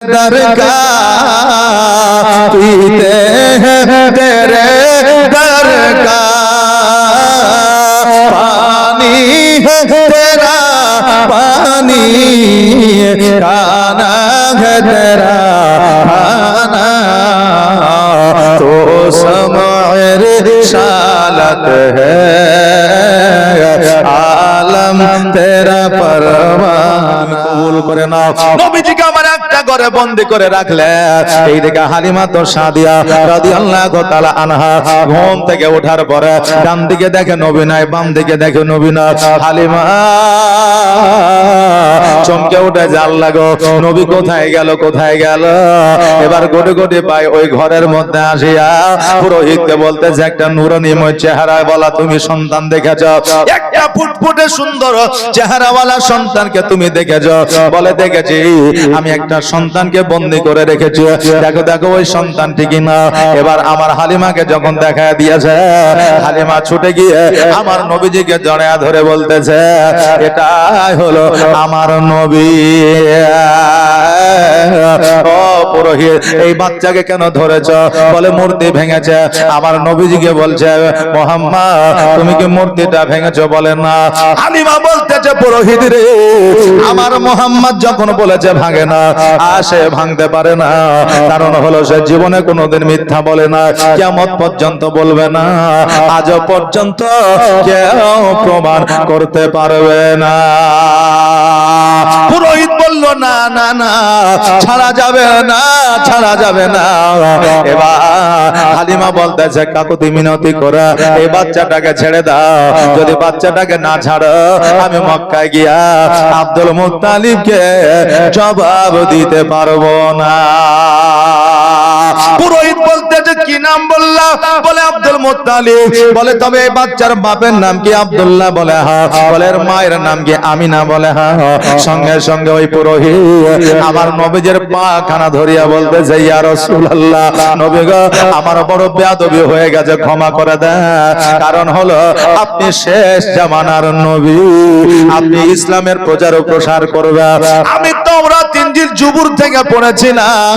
दरगाह पीते हैं तेरे दरगाह पानी है तेरा पानी खाना है तेरा खाना तो समर रिसालत है आलम तेरा परवाना कबूल करे ना नबीजीকে আমার একটা ঘরে বন্দী করে রাখলেন এইদিকে হালিমা তো সাদিয়া রাদিয়াল্লাহু তাআলা আনহা ঘুম থেকে ওঠার পরে ডান দিকে দেখে নবী নাই বাম দিকে দেখে নবী না হালিমা চমকে উঠে জাল লাগো নবী কোথায় গেল কোথায় গেল এবার গোটে গোটে পায় ওই ঘরের মধ্যে আসিয়া পুরোহিতকে বলতেছে একটা নূরানীময় চেহারায় বলা তুমি সন্তান দেখেছো একটা ফুটফুটে সুন্দর চেহারাওয়ালা সন্তানকে তুমি দেখেছো বলে দেখেছি আমি একটা সন্তানকে বন্দী করে রেখেছি দেখো দেখো ওই সন্তানটি কিনা এবার আমার হালিমাকে যখন দেখায় দিয়েছে হালিমা ছুটে গিয়ে আমার নবীজিকে জড়ায়া ধরে বলতেছে এটাই হলো আমার নবী ও পুরোহিত এই বাচ্চাকে কেন ধরেছ বলে মূর্তি ভেঙেছে আমার নবীজিকে বলছে মুহাম্মদ তুমি কি মূর্তিটা ভেঙেছো বলে না হালিমা বলতেছে পুরোহিত রে আমার মুহাম্মদ যখন বলেছে ভাঙে না আসে ভাঙতে পারে না কারণ হলো সে জীবনে কোনোদিন মিথ্যা বলে না কিয়ামত পর্যন্ত বলবে না আজ পর্যন্ত কেউ প্রমাণ করতে পারবে না পুরোহিত বলল না না না ছাড়া যাবে না ছাড়া যাবে না এবার হালিমা বলতেছে কাকুতি মিনতি করে এই বাচ্চাটাকে ছেড়ে দাও যদি বাচ্চাটাকে না ছাড়ো আমি মক্কায় গিয়া আব্দুল মুত্তালিবকে জবাব দিতে পারবো না পুরোহিত বলতেছে কি নাম বললা বলে আব্দুল মুত্তালিব বলে তবে এই বাচ্চার বাপের নাম কি আব্দুল্লাহ বলে হ্যাঁ বলে এর মায়ের নাম কি আমিনা বলে হ্যাঁ সঙ্গে সঙ্গে ওই পুরোহিত আমার নবীজির পাখানা ধরিয়া বলতেছে ইয়া রাসূলুল্লাহ নবী গো আমার বড় বেয়াদবি হয়ে গেছে ক্ষমা করে দেন কারণ হলো আপনি শেষ জামানার নবী আপনি ইসলামের প্রচার ও প্রসার করবেন আমি তাওরাত ইনজিল জুবুর থেকে পড়েছিলাম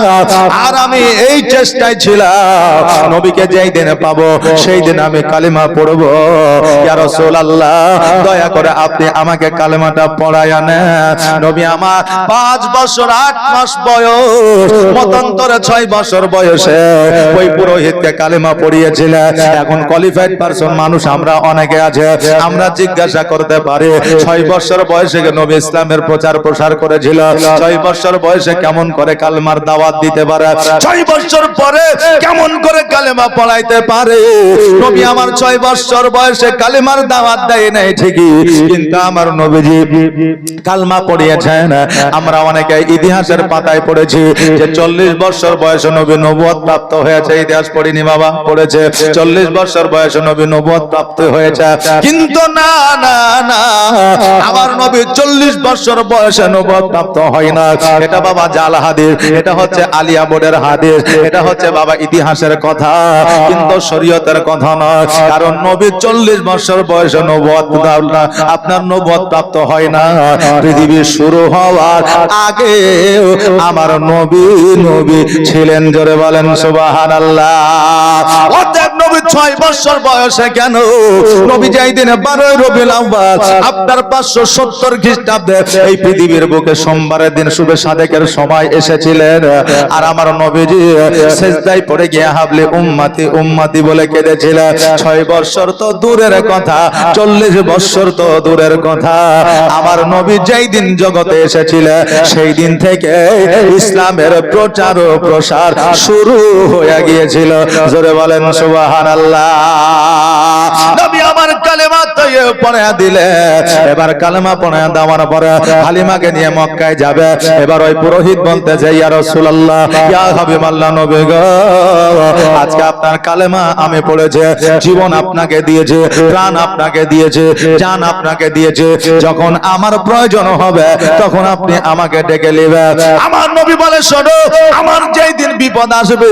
আর আমি এই চেষ্টায় ছিলাম নবীকে যেই দিনে পাবো সেই দিন আমি কালিমা পড়বো ইয়া রাসূলুল্লাহ দয়া করে আপনি আমাকে কালিমাটা পড়ায়া নেন নবী আমার 5 বছর 8 মাস বয়স মতান্তরে 6 বছর বয়সে ওই পুরোহিতকে কালিমা পড়িয়েছিলেন এখন কোয়ালিফাইড পারসন মানুষ আমরা অনেকে আছে আমরা জিজ্ঞাসা করতে পারি 6 বছর বয়সে নবী ইসলামের প্রচার প্রসার করেছিল 6 বছর বয়সে কেমন করে কালেমার দাওয়াত দিতে পারে 6 বছর পরে কেমন করে কালেমা পড়াইতে পারে নবী আমার 6 বছর বয়সে কালেমার দাওয়াত দেয় নাই ঠিকই কিন্তু আমার নবীজি কালমা পড়িয়েছেন আমরা অনেকে ইতিহাসের পাতায় পড়েছি যে 40 বছর বয়সে নবী নবুয়ত প্রাপ্ত হয়েছে ইতিহাস পড়িনি বাবা পড়েছে 40 বছর বয়সে নবী নবুয়ত প্রাপ্ত হয়েছে কিন্তু না না না আমার নবী 40 বছর বয়সে নবুয়ত প্রাপ্ত হয় না এটা বাবা জাল হাদিস এটা হচ্ছে আলিয়া বোর্ডের হাদিস এটা হচ্ছে বাবা ইতিহাসের কথা কিন্তু শরীয়তের কথা নয় কারণ নবী 40 বছর বয়সে নবুয়ত আপনার নবুয়ত প্রাপ্ত হয় না পৃথিবী শুরু হওয়ার আগে আমার নবী নবী ছিলেন জোরে বলেন সুবহানাল্লাহ অর্থাৎ নবী 6 বছর বয়সে কেন নবী যেই দিনে 12 রবিউল আউয়াল আপনার 570 খ্রিস্টাব্দে এই পৃথিবীর বুকে সোমবারের দিন শুভে সাদেকের সময় এসেছিলেন আর আমার নবীজি সিজদায় পড়ে গিয়ে হাবলি উম্মতি উম্মতি বলে কেঁদেছিলেন 6 বছর তো দূরের কথা 40 বছর তো দূরের কথা আমার নবী যেই দিন জগতে এসেছিলেন সেই দিন থেকে ইসলামের প্রচার ও প্রসার শুরু হয়ে গিয়েছিল জোরে বলেন সুবহানাল্লাহ নবী আমার কালেমা তৈয়ব পড়ে দিলেন এবার কালেমা পড়ে দেওয়ার পরে হালিমাকে নিয়ে মক্কায় যাবে এবার ওই পুরোহিত বলতেছে ইয়া রাসূলুল্লাহ ইয়া হাবিবাল্লাহ নবী গো আজকে আপনার কালেমা আমি পড়েছি জীবন আপনাকে দিয়েছে প্রাণ আপনাকে দিয়েছে জান আপনাকে দিয়েছে যখন আমার প্রয়োজন হবে তখন আপনি আমাকে ডেকে নেবেন আমার নবী বলে শোনো আমার যেই দিন বিপদ আসবে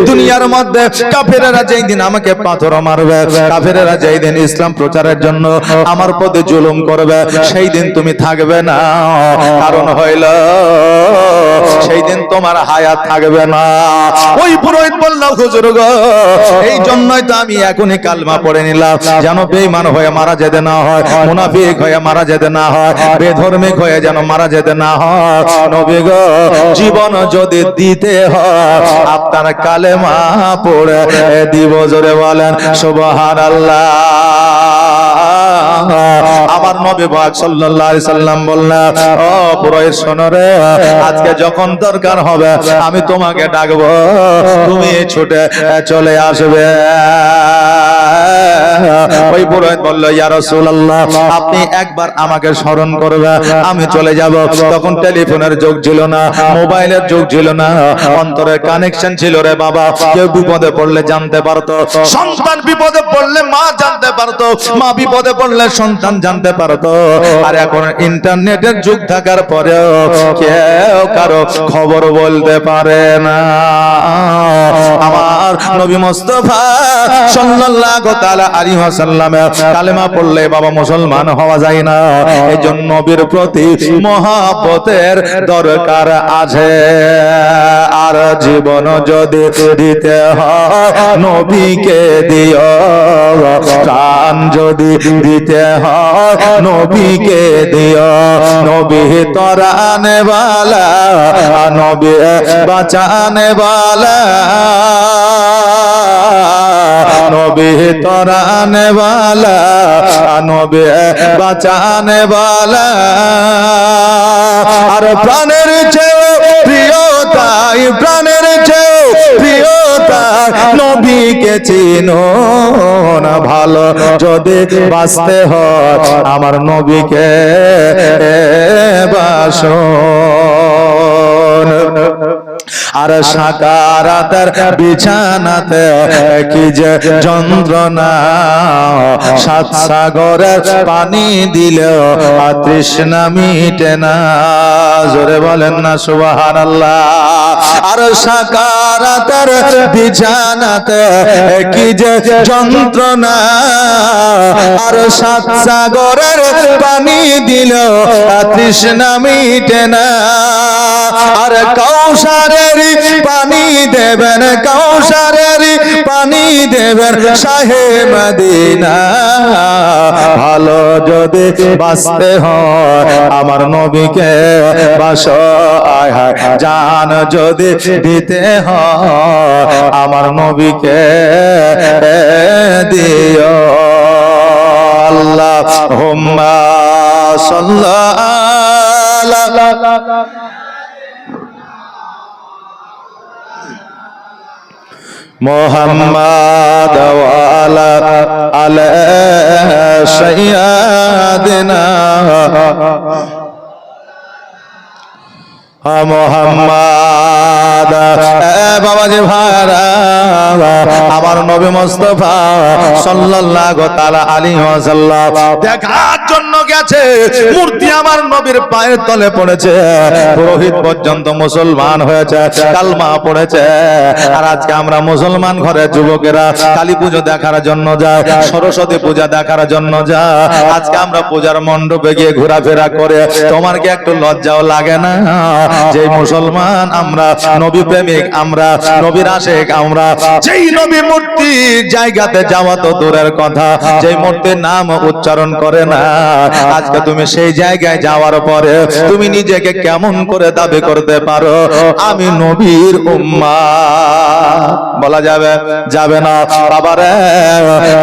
দুনিয়ার মধ্যে কাফেরেরা যেই দিন আমাকে পাথর মারবে কাফেরেরা যেই দিন ইসলাম প্রচারের জন্য আমার প্রতি জুলুম করবে সেই দিন তুমি থাকবে না কারণ হইল সেই দিন তোমার হায়াত থাকবে না। ওই পুরোহিত বলল, হুজুর গো, এই জন্যই তো আমি এখনই কালমা পড়ে নিলাম, যেন বেঈমান হয়ে মারা যেতে না হয়, মুনাফিক হয়ে মারা যেতে না হয়, বেধর্মিক হয়ে যেন মারা যেতে না হয়। নবী গো, জীবন যদি দিতে হয় আপনার কালেমা পড়ে দিব। জোরে বলেন সুবহানাল্লাহ। আমার নবী পাক সাল্লাল্লাহু আলাইহি সাল্লাম বললেন, ও পুরোহিত শোনো রে, আজকে যখন দরকার হবে আমি তোমাকে ডাকবো, তুমি ছুটে চলে আসবে। ওই পুরোহিত বলল, ইয়া রাসূলুল্লাহ, আপনি একবার আমাকে স্মরণ করবে, আমি চলে যাব। তখন টেলিফোনের যুগ ছিল না, মোবাইলের যুগ ছিল না, অন্তরের কানেকশন ছিল রে বাবা। কেউ বিপদে পড়লে জানতে পারতো, সন্তান বিপদে পড়লে মা জানতে পারতো, মা বিপদে পড়লে সন্তান জানতে পারতো। আর এখন ইন্টারনেটের যুগ থাকার পরেও কেউ কারো খবর বলতে পারে না। আমার নবী মুস্তাফা সাল্লাল্লাহু তাআলা আলাইহি ওয়াসাল্লাম কালেমা পড়লে বাবা মুসলমান হওয়া যায় না। এইজন্য নবীর প্রতি মহব্বতের দরকার আছে। আর জীবন যদি দিতে হয় নবীকে দিও, প্রাণ যদি দিতে হয় নবীকে দিও। নবী তরানে वाला, নবী বাঁচানে वाला, নবী তরানে वाला, নবী বাঁচানে वाला। আর প্রাণের চেয়ে প্রিয় তাই, প্রাণের চেয়ে প্রিয় তাই নবীকে চিনো না। ভালো যদি বাঁচতে হয় আমার নবীকে বাসো। আর সাকারাতের বিছানাতে কি যে যন্ত্রণা, সাত সাগরের পানি দিলেও তৃষ্ণা মিটে না। জোরে বলেন না সুবহানাল্লাহ। আর সাকারাতের বিছানাতে কি যে যন্ত্রণা, আর সাত সাগরের পানি দিলেও তৃষ্ণা মিটে না। আর কৌশারের পানি দেবেন, কৌশারের পানি দেবেন শাহে মদিনা। ভালো যদি বাঁচতে হয় আমার নবীকে বাসো, আয় হায় জান যদি দিতে হয় আমার নবীকে দিও। আল্লাহুম্মা সাল্লি মুহাম্মাদ ওয়ালা আলা সাইয়্যিদিনা মুহাম্মাদ। বাবাজি ভাইরা, আমার নবী মুস্তাফা সাল্লাল্লাহু তাআলা আলাইহি ওয়াসাল্লাম দেখার জন্য গেছে, মূর্তি আমার নবীর পায়ের তলে পড়েছে। পুরোহিত পর্যন্ত মুসলমান হয়েছে, কালমা পড়েছে। আর আজকে আমরা মুসলমান ঘরে যুবকেরা কালী পুজো দেখার জন্য যায়, সরস্বতী পূজা দেখার জন্য যায়। আজকে আমরা পূজার মণ্ডপে গিয়ে ঘোরাফেরা করে, তোমার কি একটু লজ্জাও লাগে না? যে মুসলমান আমরা, নবী প্রেমিক আমরা, নবীর আশিক আমরা, যেই নবী মূর্তির জায়গাতে যাওয়া তো দূরের কথা, যেই মূর্তির নাম উচ্চারণ করে না, আজকে তুমি সেই জায়গায় যাওয়ার পরে তুমি নিজেকে কেমন করে দাবি করতে পারো আমি নবীর উম্মাহ? বলা যাবে? যাবে না বাবারে।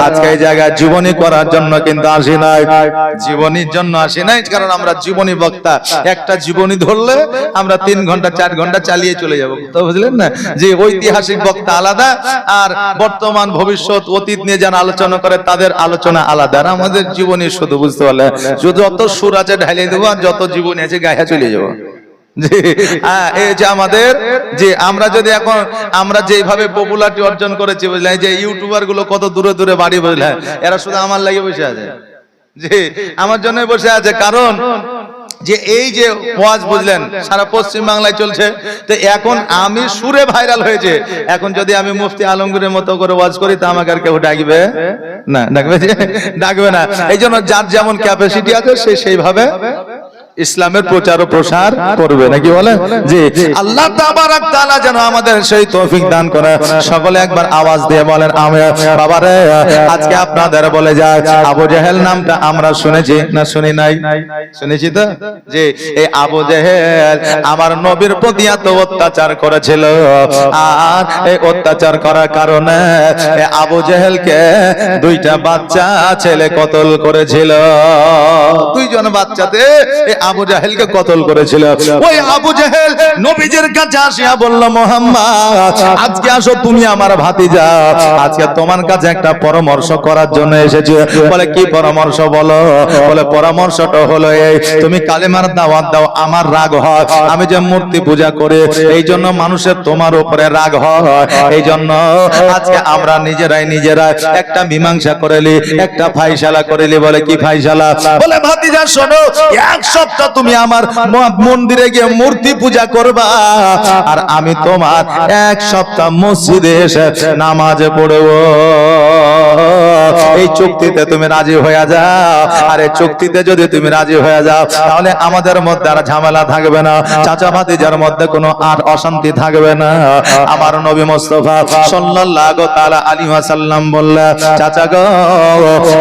আজকে এই জায়গায় জীবনী করার জন্য কিন্তু আসি নাই, জীবনীর জন্য আসি নাই, কারণ আমরা জীবনী বক্তা। একটা জীবনী ধরলে আমরা 3 ঘন্টা 4 ঘন্টা চালিয়ে চলে যাব, তো বুঝলেন না? যে ঐতিহাসিক বক্তা আলাদা, আর বর্তমান ভবিষ্যৎ অতীত নিয়ে যারা আলোচনা করে তাদের আলোচনা আলাদা। আর আমাদের জীবনী শুধু বুঝতে পারলে যত সুর আছে ঢালিয়ে দেবো, আর যত জীবনী আছে গায়ে চলে যাবো। এই যে আমাদের যে আমরা যদি এখন আমরা যেভাবে পপুলারিটি অর্জন করেছি বুঝলেন, যে ইউটিউবার গুলো কত দূরে দূরে বাড়ি বুঝলেন, এরা শুধু আমার লাগে বসে আছে, যে আমার জন্য বসে আছে। কারণ যে এই যে ওয়াজ বুঝলেন সারা পশ্চিম বাংলায় চলছে, তো এখন আমি সুরে ভাইরাল হয়েছে। এখন যদি আমি মুফতি আলমগীরের মতো করে ওয়াজ করি তা আমাকে আর কেউ ডাকবে না, ডাকবে না। এই জন্য যার যেমন ক্যাপাসিটি আছে সে সেইভাবে ইসলামের প্রচার ও প্রসার করবে নাকি বলে জি আল্লাহ তাবারাক তাআলা যেন আমাদের সেই তৌফিক দান করে সকলে একবার আওয়াজ দিয়ে বলেন আমিন বাবারে আজকে আপনাদের বলে যায় আবু জেহেল নামটা আমরা শুনেছি না শুনি নাই শুনেছি তো যে এই আবু জেহেল আমার নবীর প্রতি এত অত্যাচার করেছিল আর এই অত্যাচার করার কারণে এই আবু জেহেলকে দুইটা বাচ্চা ছেলে কতল করেছিল দুইজন বাচ্চাতে এই আবু জেহেলকে কতল করেছিল ওই আবু জেহেল নবীজির কাছে আসিয়া বলল মুহাম্মদ আজকে আসো তুমি আমার ভাতিজা আজকে তোমার কাছে একটা পরামর্শ করার জন্য এসেছি বলে কি পরামর্শ বলো বলে পরামর্শটা হলো এই তুমি কালেমার দাওয়াত দাও আমার রাগ হয় আমি যে মূর্তি পূজা করি এই জন্য মানুষের তোমার উপরে রাগ হয় এই জন্য আজকে আমরা নিজেরাই একটা মীমাংসা করেলি একটা ফাইসালা করেলি বলে কি ফাইসালা বলে ভাতিজা শোনো এক সপ্তাহ তুমি আমার মন্দিরে গিয়ে মূর্তি পূজা করবা আর আমি তোমার এক সপ্তাহ মসজিদে এসে নামাজে পড়বো এই চুক্তিতে তুমি রাজি হয়ে যাও আর এই চুক্তিতে যদি তুমি রাজি হয়ে যাও তাহলে আমাদের মধ্যে আর ঝামেলা থাকবে না চাচা ভাতিজার মধ্যে কোনো আর অশান্তি থাকবে না আমার নবী মুস্তাফা সাল্লাল্লাহু তাআলা আলাইহি ওয়াসাল্লাম বললেন চাচা গো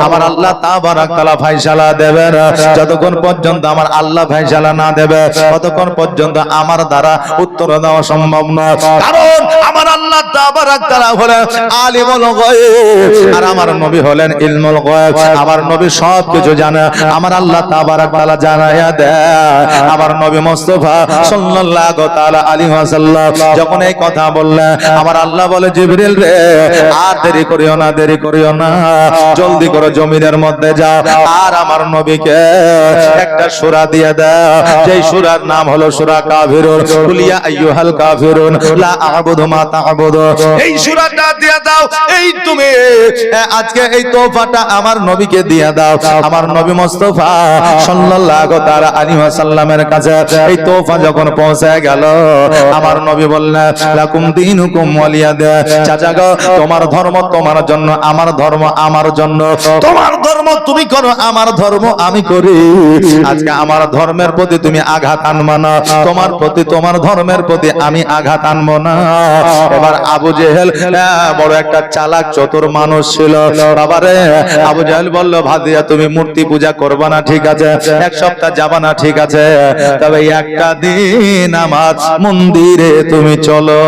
আমার আল্লাহ তাবারাক তাআলা ফয়সালা দেবেন যতক্ষণ পর্যন্ত আমার আল্লাহ ফয়সালা না দেবে ততক্ষণ পর্যন্ত আমার দ্বারা উত্তর দেওয়া সম্ভব না কারণ আমার আল্লাহ তাবারাক তাআলা হলেন আলিমুল গায়ব আর আমার নবী হলেন ইলমুল গায়ব আমার নবী সব কিছু জানে আমার আল্লাহ তাবারাক তাআলা জানায়া দেয় আমার নবী মুস্তাফা সাল্লাল্লাহু তাআলা আলাইহি ওয়াসাল্লাম যখন এই কথা বললেন আমার আল্লাহ বলে জিবরিল রে আর দেরি করিও না জলদি করে জমিনের মধ্যে যাও আর আমার নবীকে একটা সূরা দিয়ে দাও যেই সূরার নাম হলো সূরা কাফিরুন কুলিয়া আইয়ুহাল কাফিরুন লা আ'বুদু মা তা'বুদু এই সূরাটা দিয়ে দাও এই তুমি আজকে এই তোহফাটা আমার নবীকে দিয়ে দাও আমার নবী মুস্তাফা সাল্লাল্লাহু তাআলা আলাইহি ওয়াসাল্লামের কাছে এই তোহফা যখন পৌঁছে গেল আমার নবী বললেন লাকুম দীনুকুম ওয়ালিয়াদ চাচা গো তোমার ধর্ম তোমার জন্য আমার ধর্ম আমার জন্য তোমার ধর্ম তুমি করো আমার ধর্ম আমি করি আজকে আমার ধর্মের প্রতি তুমি আঘাত আনবা না তোমার প্রতি তোমার ধর্মের প্রতি আমি আঘাত আনবো না এবার আবু জেহেল বড় একটা চালাক চতুর মানুষ ছিল বাবারে আবু জেহেল বলল ভাতিজা তুমি মূর্তি পূজা করবা না ঠিক আছে এক সপ্তাহ যাবা না ঠিক আছে তবে একটা দিন আমার মন্দিরে তুমি চলো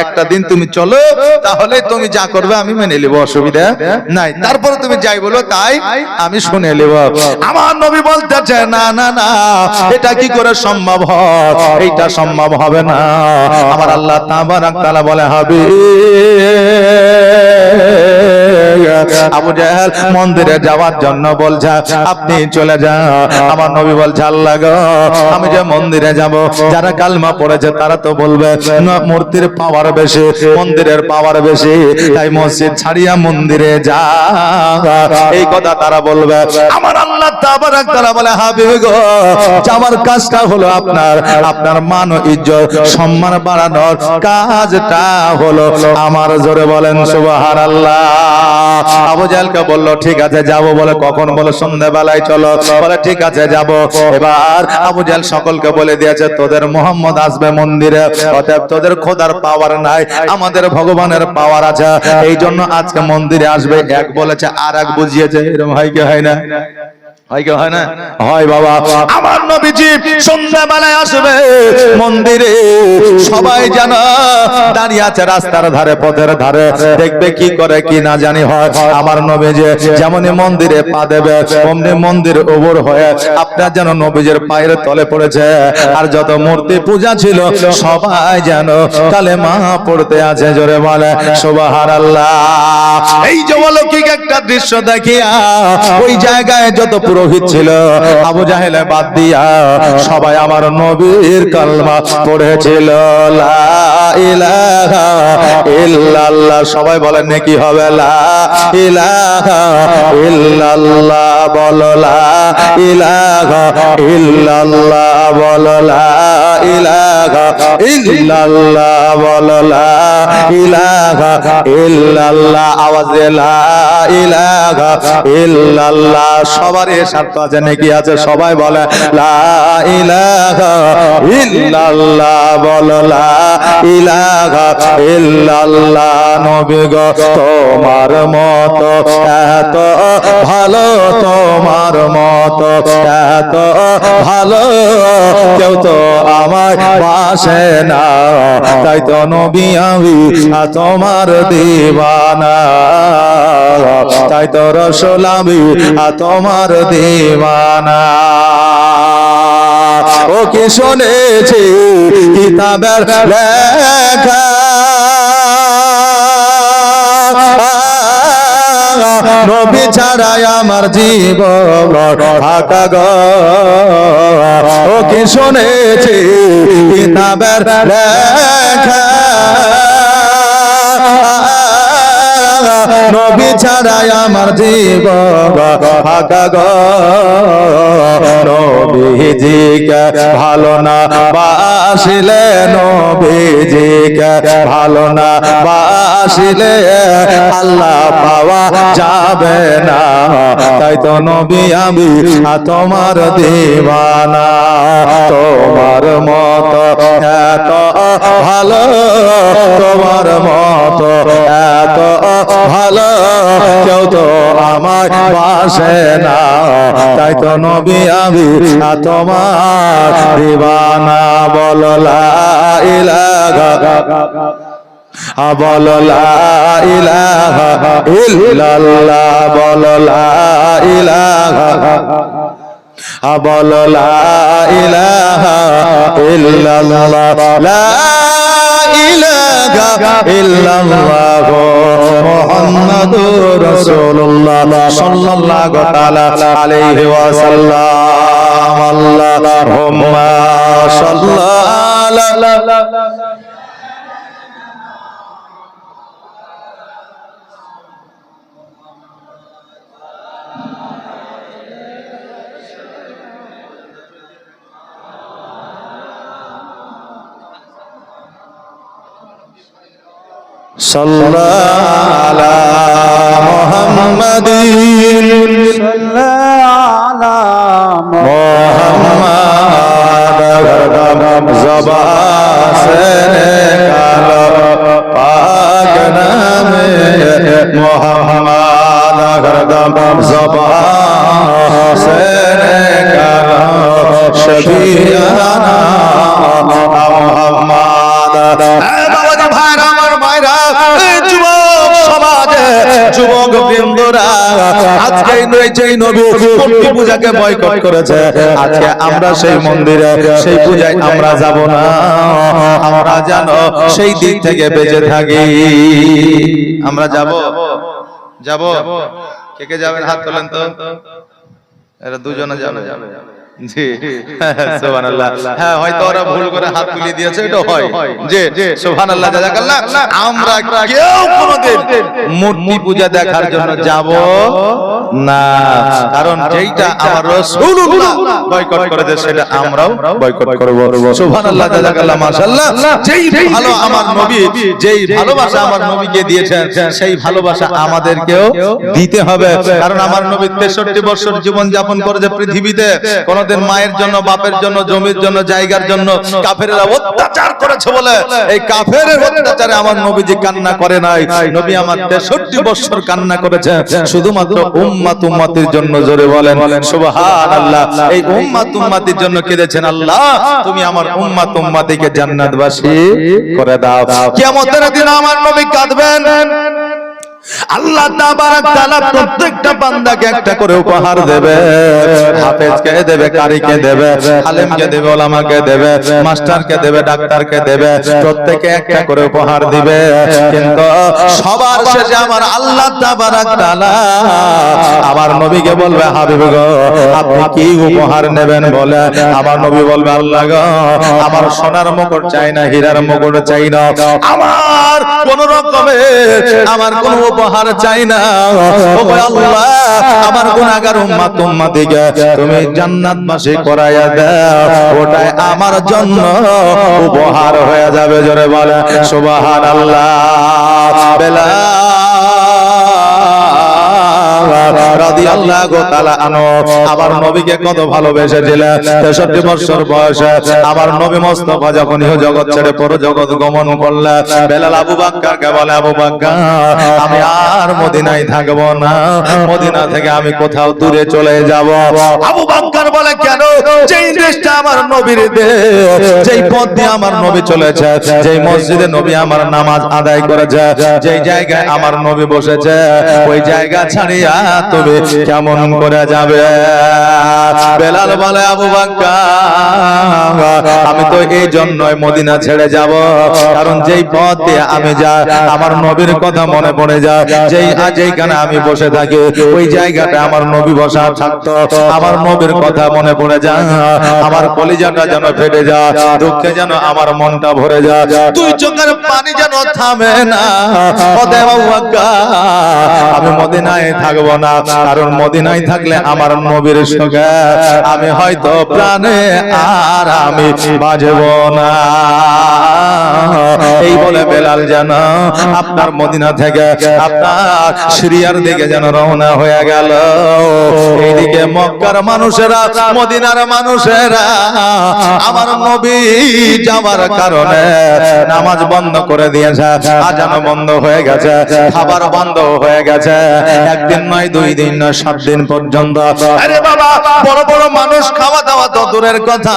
একটা দিন তুমি চলো তাহলে তুমি যা করবে আমি মেনে নেব অসুবিধা নাই তারপরে তুমি যাই বলো তাই আমি শুনে নেব আমার নবী বলতেছে না না না এটা কি করে সম্ভব হয় এইটা সম্ভব হবে না আমার আল্লাহ তাবারাক তাআলা বলে হবে আবু জেহেল মন্দিরে যাওয়ার জন্য বলছে আপনি চলে যান আমার নবী বলছে আল্লাহ গো আমি যে মন্দিরে যাব যারা কালমা পড়েছে তারা তো বলবে মূর্তির পাওয়ার বেশি মন্দিরের পাওয়ার বেশি তাই মসজিদ ছাড়িয়া মন্দিরে যা এই কথা তারা বলবে আমার আল্লাহ তাবারাক তাআলা বলে হাবিব গো যাওয়ার কাজটা হলো আপনার মান ও ইজ্জত সম্মান বাড়ানোর কাজটা হলো আমার জোরে বলেন সুবহানাল্লাহ আবু জেহেলকে বলল ঠিক আছে যাব বলে কখন বলে সন্ধ্যাবেলায় চলো বলে ঠিক আছে যাব এবার আবু জেহেল সকলকে বলে দিয়েছে তোদের মুহাম্মদ আসবে মন্দিরে অতএব তোদের খোদার পাওয়ার নাই আমাদের ভগবানের পাওয়ার আছে এই জন্য আজকে মন্দিরে আসবে এক বলেছে আর এক বুঝিয়েছে এরকম হয় কি হয় না হয় না হয় বাবা আমার নবীজি সন্ধ্যাবেলায় আসবে মন্দিরে সবাই জানা দাঁড়িয়ে আছে রাস্তার ধারে পথের ধারে দেখবে কি করে কি না জানি হয় আমার নবীজি যেমনই মন্দিরে পা দেবে অমনি মন্দির ওভর হয়ে আপনার যেন নবীজির পায়ের তলে পড়েছে আর যত মূর্তি পূজা ছিল সবাই যেন কালেমা পড়তে আছে জোরে বলে সুবহানাল্লাহ এই যে অলৌকিক একটা দৃশ্য দেখিয়া ওই জায়গায় যত পুরোহিত ছিল আবু জেহেল বাদ দিয়া সবাই আমার নবীর কালমা পড়েছিল লা ইলাহা ইল্লাল্লাহ সবাই বলেন নাকি হবে লা ইলাহা ইল্লাল্লাহ বলো লা ইলাহা ইল্লাল্লাহ বলো লা ইলাহা ইল্লাল্লাহ বলো লা ইলাহা ইল্লাল্লাহ আওয়াজে লা ইলাহা ইল্লাল্লাহ সবার এর স্বার্থ আছে নাকি আছে সবাই বলে লা ইলাহা ইল্লাল্লাহ বলো লা ইলাহা ইল্লাল্লাহ নবী গো তোমার মতো এত ভালো তোমার মতো এত ভালো কেউ তো আমার পাশে না তাই তো নবী আমি তোমার দিওয়ানা তাই তো রাসূল আমি তোমার দিওয়ানা ও কি শুনেছি কিতাবের লেখা নবী ছাড়াই আমার জীবন ফাঁকা গো ও কি শুনেছি কিতাবের লেখা নবী ছাড়াই আমার জীবন ফাঁকা গো নবীজিকে ভালো না বাসিলে নবীজিকে ভালো না বাসিলে আল্লাহ পাওয়া যাবে না তাই তো নবী আমি তোমার দিওয়ানা তোমার মতো এত ভালো তোমার মতো এত ভালো কেউ তো আমার পাশে না তাই তো নবী আমি তোমার দিওয়ানা বলো লা ইলাহা বলো লা ইলাহা ইল্লাল্লাহ বলো লা ইলাহা বলো লা ইলাহা ইল্লাল্লাহ লা ইলাহা ইল্লাল্লাহ মুহাম্মাদুর রাসূলুল্লাহ সাল্লাল্লাহু তাআলা আলাইহি ওয়াসাল্লাম আল্লাহুম্মা সাল্লাল্লাহু sallallahu ala muhammadin sallallahu ala muhammad zaba se nikalo pak name muhammad hardam zaba se nikalo shabiana muhammad যুবক বৃন্দরা আজকে যেই নবী মূর্তি পূজাকে বয়কট করেছে আজকে আমরা সেই মন্দিরে সেই পূজায় আমরা যাব না আমরা জানো সেই দিক থেকে বেঁচে থাকি আমরা যাব কে কে যাবেন হাত তোলেন তো এরা দুজনে যাবে জি সুবহানাল্লাহ হ্যাঁ হয়তো ওরা ভুল করে হাত তুলে দিয়েছে এটা হয় জি সুবহানাল্লাহ জাযাকাল্লাহ আমরা কেউ কোনোদিন মূর্তি পূজা দেখার জন্য যাব না কারণ যেইটা আমার রাসূলুল্লাহ বয়কট করেছে সেটা আমরাও বয়কট করব সুবহানাল্লাহ জাযাকাল্লাহ মাশাআল্লাহ যেই ভালো আমার নবী যেই ভালোবাসা আমার নবীকে দিয়েছেন সেই ভালোবাসা আমাদেরকেও দিতে হবে কারণ আমার নবী 63 বছর জীবন যাপন করেছে পৃথিবীতে কোন মায়ের জন্য বাপের জন্য জমির জন্য জায়গার জন্য কাফেররা অত্যাচার করেছে বলে এই কাফেরের অত্যাচারে আমার নবীজি কান্না করে নাই নবী আমার 63 বছর কান্না করেছে শুধুমাত্র উম্মত উম্মতির জন্য জোরে বলেন সুবহানাল্লাহ এই উম্মত উম্মতির জন্য কেঁদেছেন আল্লাহ তুমি আমার উম্মত উম্মতিকে জান্নাতবাসী করে দাও কিয়ামতের দিন আমার নবী কাঁদবেন আল্লাহ তাবারক তাআলা প্রত্যেকটা বান্দাকে একটা করে উপহার দেবে হাফেজকে দেবে কারীকে দেবে আলেমকে দেবে উলামাকে দেবে মাস্টারকে দেবে ডাক্তারকে দেবে প্রত্যেককে একটা করে উপহার দিবে কিন্তু সবার শেষে আমার আল্লাহ তাবারক তাআলা আমার নবীকে বলবে হাবিব গো আপনি কি উপহার নেবেন বলে আমার নবী বলবে আল্লাহ গো আমার সোনার মুকুট চাই না হীরার মুকুট চাই না আমার কোন রকমের আমার কোন উপহার চাই না। ও আল্লাহ, আমার গুনাহগার উম্মত উম্মতিকে তুমি জান্নাতবাসী করাইয়া দাও, ওটাই আমার জন্য উপহার হয়ে যাবে। জোরে বলে সুবহানাল্লাহ। বেলাল রাদিয়াল্লাহু তাআলা আনহু আমার নবীকে কত ভালোবেসেছিলেন। 63 বছর বয়সে আমার নবী মুস্তাফা যখন ইহ জগৎ ছেড়ে পর জগৎ গমন করলেন, বেলাল আবু বকরকে বলে, আবু বকর আমি আর মদিনায় থাকবো না, মদিনা থেকে আমি কোথাও দূরে চলে যাব। আবু বকর বলে, কেন? যেই দেশটা আমার নবীর দেশ, যেই পথ দিয়ে আমার নবী চলেছে, যেই মসজিদে নবী আমার নামাজ আদায় করেছে, যেই জায়গায় আমার নবী বসেছে, ওই জায়গা ছাড়িয়া তুমি কেমন করে যাবে? বেলাল বলে, আবু বকর আমি তো এই জন্যই মদিনা ছেড়ে যাব, কারণ যেই পথ দিয়ে আমি যাই আমার নবীর কথা মনে পড়ে যায়। যেইখানে আমি বসে থাকি ওই জায়গাটা আমার নবী বসা থাকতো, আমার নবীর কথা মনে পড়ে যায়, আমার কলিজাটা যেন ফেটে যায়, দুঃখে যেন আমার মনটা ভরে যায়, দুই চোখের পানি যেন থামে না। অতএব আবু বকর আমি মদিনায় থাকবো না, কারণ মদিনায় থাকলে আমার নবীর সঙ্গে আমি হয়তো প্রাণে আর আমি বাজব না। এই বলে বেলাল যেন আপনার মদিনা থেকে আপনার সিরিয়ার দিকে যেন রওনা হয়ে গেল। এইদিকে মক্কার মানুষেরা, মদিনার মানুষেরা আমার নবী যাওয়ার কারণে নামাজ বন্ধ করে দিয়েছে, আজান বন্ধ হয়ে গেছে, খাবার বন্ধ হয়ে গেছে। একদিন নয়, 2 দিন নয়, 7 দিন পর্যন্ত। আরে বাবা, বড় বড় মানুষ খাওয়া দাওয়া তো দূরের কথা,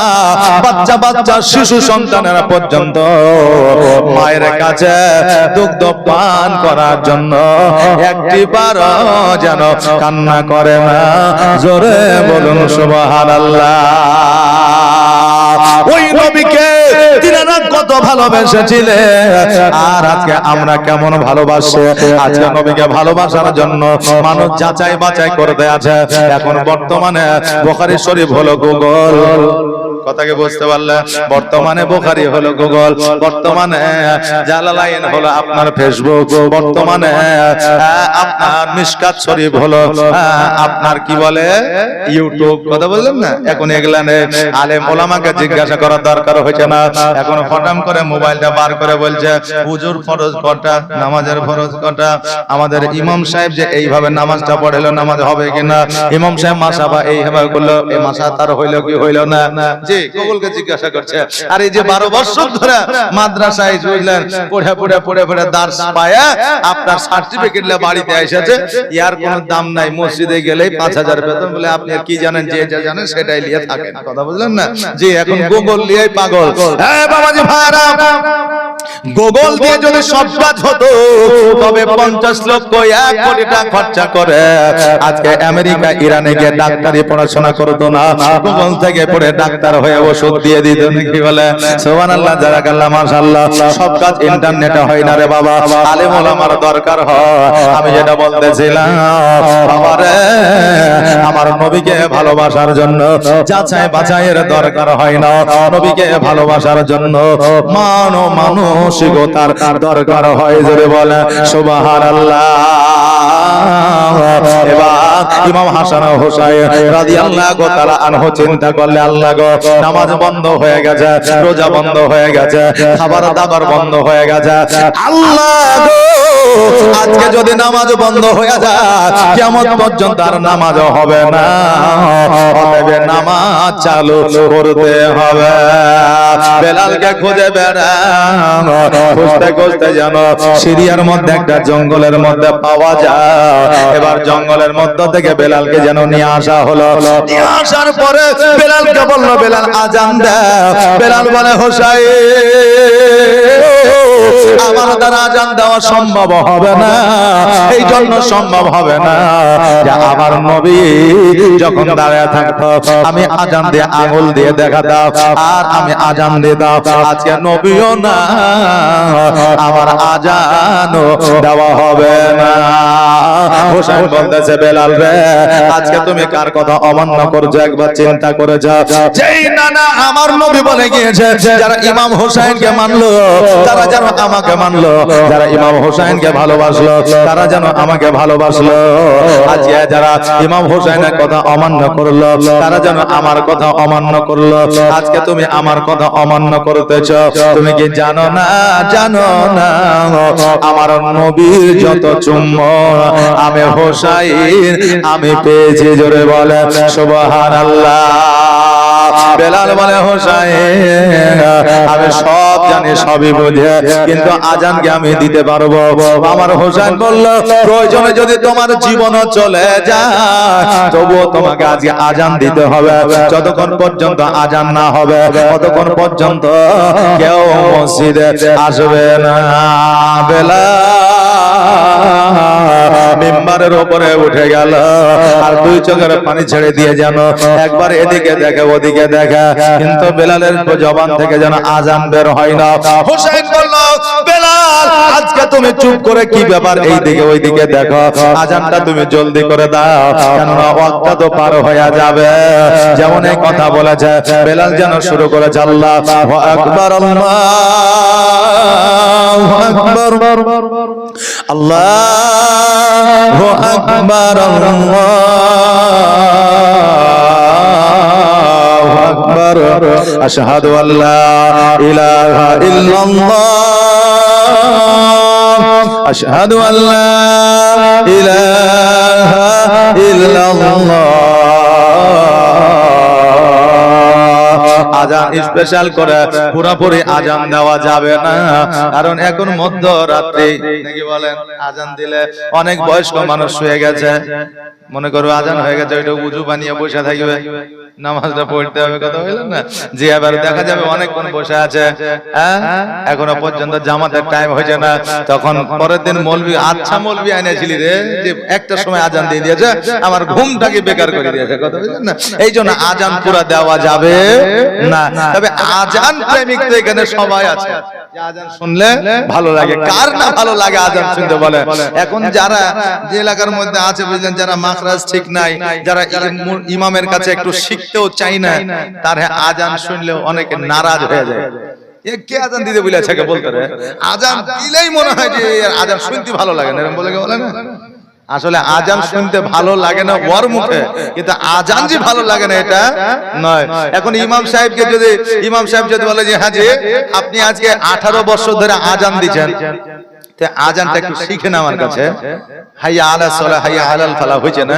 বাচ্চা বাচ্চা শিশু সন্তানেরা পর্যন্ত মায়ের কাছে দুগ্ধ পান করার জন্য একটিবার যেন কান্না করে না। জোরে বলুন সুবহানাল্লাহ। ওই নবীকে তিনারা কত ভালোবেসেছিলেন, আর আজকে আমরা কেমন ভালোবাসি? আজকে নবীকে ভালোবাসার জন্য মানুষ যাচাই বাছাই করতে আছে। এখন বর্তমানে বুখারী শরীফ হলো গুগল, কথাকে বুঝতে পারলে? বর্তমানে বুখারী হলো গুগল, বর্তমানে জালালাইন হলো আপনার ফেসবুক, বর্তমানে আপনার মিশকাত শরীফ হলো আপনার কি বলে ইউটিউব। কথা বললেন না? এখন এগুলানে আলেম ওলামাকে জিজ্ঞাসা করার দরকার হয়েছে না। এখন ফটাম করে মোবাইলটা বার করে বলছে হুজুর ফরজ কটা, নামাজের ফরজ কটা, আমাদের ইমাম সাহেব যে এইভাবে নামাজটা পড়াইলো নামাজ হবে কিনা, ইমাম সাহেব মাসাবা এইভাবে করলো, এই মাসা তার হইলো কি হইলো না, জি গুগলকে জিজ্ঞাসা করছে। আর এই যে 12 বছর ধরে মাদ্রাসায় বুঝলেন পড়ে পড়ে পড়ে পড়ে দার্স পায়া আপনার সার্টিফিকেট নিয়ে বাড়িতে এসেছে, ইয়ার কোনো দাম নাই। মসজিদে গেলেই 5000 বেতন বলে, আপনি আর কি জানেন? যে যা জানেন সেটাই নিয়ে থাকেন। কথা বুঝলেন না? জি এখন গুগল নিয়েই পাগল। হ্যাঁ বাবাজি ভাইরা, গুগল দিয়ে যদি সব কাজ হতো তবে 50 লক্ষ 1 কোটি টাকা খরচা করে আজকে আমেরিকা ইরানে গিয়ে ডাক্তারি পড়াশোনা করতো না, গুগল থেকে পড়ে ডাক্তার হয়ে ওষুধ দিয়ে দিত। কি বলে? সুবহানাল্লাহ, জাযাকাল্লাহ, মাশাআল্লাহ। সব কাজ ইন্টারনেটে হয় না রে বাবা, আলেম ওলামার দরকার হয়। আমি যেটা বলতেছিলাম, বাবারে আমার নবীকে ভালোবাসার জন্য যাচাই বাছাইয়ের দরকার হয় না, নবীকে ভালোবাসার জন্য মানসিকতার দরকার হয়। জোরে বলে সুবহানাল্লাহ। এবার ইমাম হাসান ও হুসাইন রাদিয়াল্লাহু তাআলা আনহু চিন্তা করলে, আল্লাহ গো নামাজ বন্ধ হয়ে গেছে, রোজা বন্ধ হয়ে গেছে, খাবার দাবার বন্ধ হয়ে গেছে, আল্লাহ গো আজকে যদি নামাজ বন্ধ হয়ে যায় কিয়ামত পর্যন্ত আর নামাজ হবে না, অতএব নামাজ চালু করতে হবে। বেলালকে খুঁজে বেড়ান, খুঁজতে খুঁজতে যেন সিরিয়ার মধ্যে একটা জঙ্গলের মধ্যে পাওয়া যায়। এবার জঙ্গলের মধ্য থেকে বেলালকে যেন নিয়ে আসা হলো। নিয়ে আসার পরে বেলালকে বললো, বেলাল আজান দাও। বেলাল বলে, হোসাইন আমার দ্বারা আজান দেওয়া সম্ভব হবে না, এই জন্য সম্ভব হবে না যে আমার নবী যখন দাঁড়িয়ে থাকতো আমি আজান দিয়ে আঙুল দিয়ে দেখাতাম, আর আমি আজান দিতাম। আজকে নবীও না, আমার আজানও দেওয়া হবে না। হোসেন বলতেছে, বেলাল রে আজকে তুমি কার কথা অমান্য করছো একবার চিন্তা করে যাও। যেই না না আমার নবী বলে গিয়েছে, যারা ইমাম হোসেনকে মানলো তারা যেন আমাকে মানলো, যারা ইমাম হোসেনকে ভালোবাসলো তারা যেন আমাকে ভালোবাসলো। আজকে যারা ইমাম হোসেনের কথা অমান্য করলো তারা যেন আমার কথা অমান্য করলো। আজকে তুমি আমার কথা অমান্য করতেছো, তুমি কি জানো না আমার নবীর যত চুম্বন আমি হোসাইন আমি পেয়েছি। জোরে বলে সুবহানাল্লাহ। বেলাল বলে হোসাইন আমি সব জানি সবই বুঝি, কিন্তু আজানকে আমি দিতে পারবো। আমার হোসেন বলল প্রয়োজনে যদি তোমার জীবন চলে যায় তবুও তোমাকে আজকে আজান দিতে হবে। যতক্ষণ পর্যন্ত আজান না হবে ততক্ষণ পর্যন্ত কেউ মসজিদে আসবে না। বেলাল মিম্বারের উপরে উঠে গেল আর দুই চোখের পানি ছেড়ে দিয়ে যেন একবার এদিকে দেখে ওদিকে দেখে, কিন্তু বেলালের জবান থেকে যেন আজান বের হয় না। হোসেন বলল বেলাল আজকে তুমি চুপ করে কি ব্যাপার, এই দিকে ওই দিকে দেখো, আজানটা তুমি জলদি করে দাও, কেননা ওয়াক্তটা তো পার হয়ে যাবে। যেমন এই কথা বলেছে বেলাল যেন শুরু করেছে আল্লাহু আকবার আল্লাহু আকবার আল্লাহু আকবার আল্লাহু আকবার আশহাদু আল্লা ইলাহা ইল্লাল্লাহ আশহাদু আল্লা ইলাহা ইল্লাল্লাহ। আজান স্পেশাল করে পুরোপুরি আজান দেওয়া যাবে না, কারণ এখন মধ্যরাত্রি নাকি বলেন আজান দিলে অনেক বয়স্ক মানুষ শুয়ে গেছে, মনে করো আজান হয়ে গেছে ওইটা উজু বানিয়ে বসে থাকবে, নামাজটা পড়তে হবে, কথা বললেন না যে এবার দেখা যাবে অনেকক্ষণ বসে আছে, এখনো পর্যন্ত জামাতের টাইম হয়েছে না, তখন পরের দিন মৌলবি আচ্ছা মৌলবি আইনেছিলি রে যে একটা সময় আজান দিয়ে দিয়েছে আমার ঘুমটাকে বেকার করে দিয়েছে, কথা বললেন না। এই জন্য আজান পুরা দেওয়া যাবে না, তবে আজান প্রেমিক তো এখানে সবাই আছে, আজান শুনলে ভালো লাগে, কার না ভালো লাগে আজান শুনতে বলে। এখন যারা যে এলাকার মধ্যে আছে বুঝলেন, যারা মাখরাজ ঠিক নাই, যারা ইমামের কাছে একটু শিখতেও চাই না, তার আজান শুনলেও অনেকে নারাজ হয়ে যায়। কে আজান দিতে বলেছে বলতে রে, আজান দিলেই মনে হয় যে আজান শুনতে ভালো লাগে না, এরকম বলে না। আসলে আজান শুনতে ভালো লাগে না ওর মুখে, কিন্তু আজান যে ভালো লাগে না এটা নয়। এখন ইমাম সাহেব যদি বলে যে হ্যাঁ যে আপনি আজকে 18 বছর ধরে আজান দিচ্ছেন, আজানটা একটু শিখেন আমার কাছে, হাইয়া আলা সালাহ হাইয়া আলাল ফালাহ হয়েছে না,